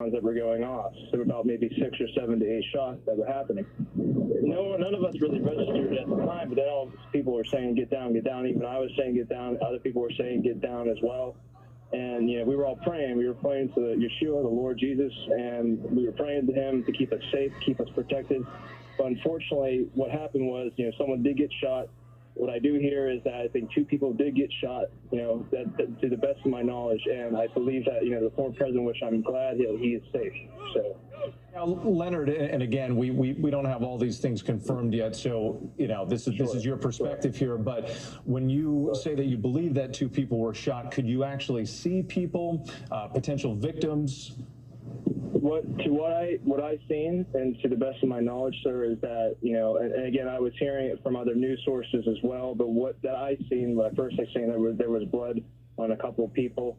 that were going off. There were about maybe 6 or 7 to 8 shots that were happening. None of us really registered at the time, but then all people were saying, get down, get down. Even I was saying, get down. Other people were saying, get down as well. And, we were all praying. We were praying to Yeshua, the Lord Jesus, and we were praying to him to keep us safe, keep us protected. But unfortunately, what happened was, someone did get shot. What I do hear is that I think 2 people did get shot, that to the best of my knowledge. And I believe that, the former president, which I'm glad he is safe. So. Now, Leonard, and again, we don't have all these things confirmed yet, so this is your perspective here. But when you say that you believe that 2 people were shot, could you actually see people, potential victims? What I've seen, and to the best of my knowledge, sir, is that and again, I was hearing it from other news sources as well. But what that I seen, when I first seen there was blood on a couple of people.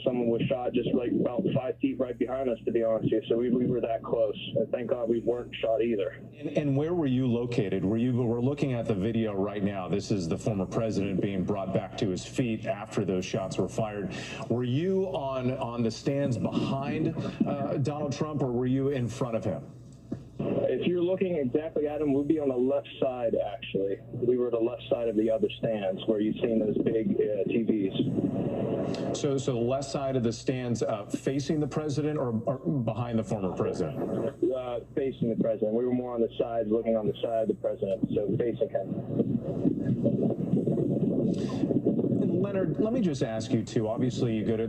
Someone was shot just like about 5 feet right behind us, to be honest with you. So we were that close. And thank God we weren't shot either. And where were you located? We're looking at the video right now. This is the former president being brought back to his feet after those shots were fired. Were you on the stands behind Donald Trump, or were you in front of him? If you're looking exactly at him, we'd be on the left side, actually. We were the left side of the other stands where you've seen those big TVs. So the left side of the stands facing the president or behind the former president? Facing the president. We were more on the side, looking on the side of the president, so facing him. Leonard, let me just ask you too. Obviously, you go to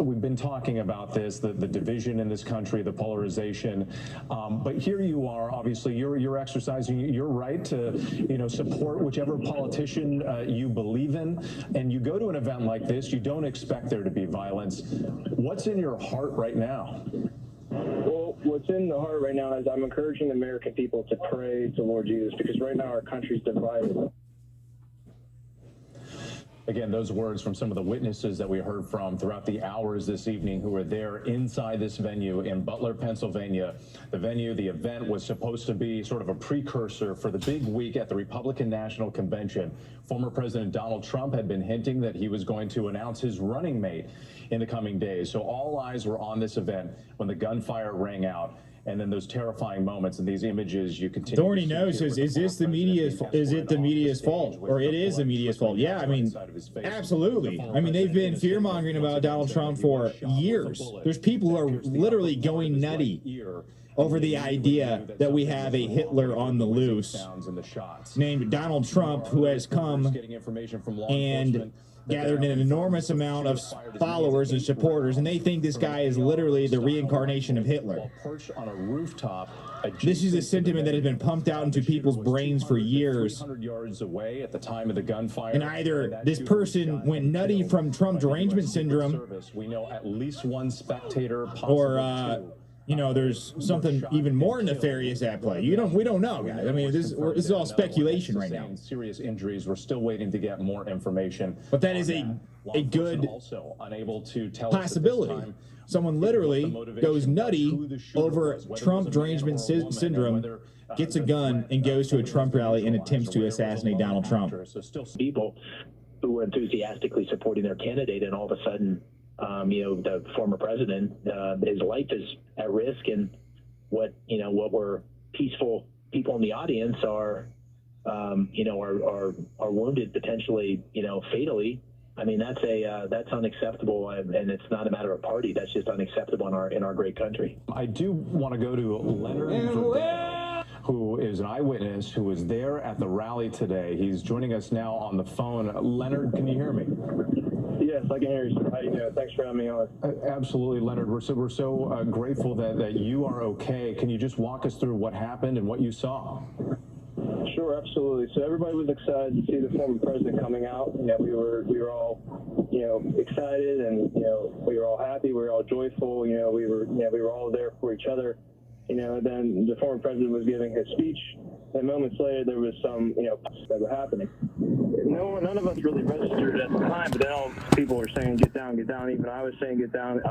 we've been talking about this, the division in this country, the polarization. But here you are. Obviously, you're exercising your right to support whichever politician you believe in. And you go to an event like this, you don't expect there to be violence. What's in your heart right now? Well, what's in the heart right now is I'm encouraging the American people to pray to Lord Jesus, because right now our country's divided. Again, those words from some of the witnesses that we heard from throughout the hours this evening who were there inside this venue in Butler, Pennsylvania. The event was supposed to be sort of a precursor for the big week at the Republican National Convention. Former President Donald Trump had been hinting that he was going to announce his running mate in the coming days. So all eyes were on this event when the gunfire rang out. And then those terrifying moments and these images you continue. Thorny knows is this the media's? Is it the media's fault, or it is the media's fault? Yeah, I mean, absolutely. I mean, they've been fear mongering about Donald Trump for years. There's people who are literally going nutty over the idea that we have a Hitler on the loose named Donald Trump, who has come and gathered an enormous amount of followers and supporters, and they think this guy is literally the reincarnation of Hitler. This is a sentiment that has been pumped out into people's brains for years. And either this person went nutty from Trump derangement syndrome, or there's something even more nefarious at play. We don't know, guys. I mean, this is all speculation right now. Serious injuries. We're still waiting to get more information. But that is a good possibility. Someone literally goes nutty over Trump derangement syndrome, gets a gun, and goes to a Trump rally and attempts to assassinate Donald Trump. People who were enthusiastically supporting their candidate, and all of a sudden, the former president, his life is at risk, and what were peaceful people in the audience are wounded potentially, fatally. I mean, that's unacceptable, and it's not a matter of party. That's just unacceptable in our great country. I do want to go to Leonard, who is an eyewitness who was there at the rally today. He's joining us now on the phone. Leonard, can you hear me? Yes, I can hear you. How you doing? Thanks for having me on. Absolutely, Leonard. We're so grateful that you are okay. Can you just walk us through what happened and what you saw? Sure, absolutely. So everybody was excited to see the former president coming out. We were all, excited, and we were all happy. We were all joyful. We were all there for each other. Then the former president was giving his speech, and moments later there was some, that were happening. None of us really registered at the time, but then all people were saying, get down, get down. Even I was saying, get down.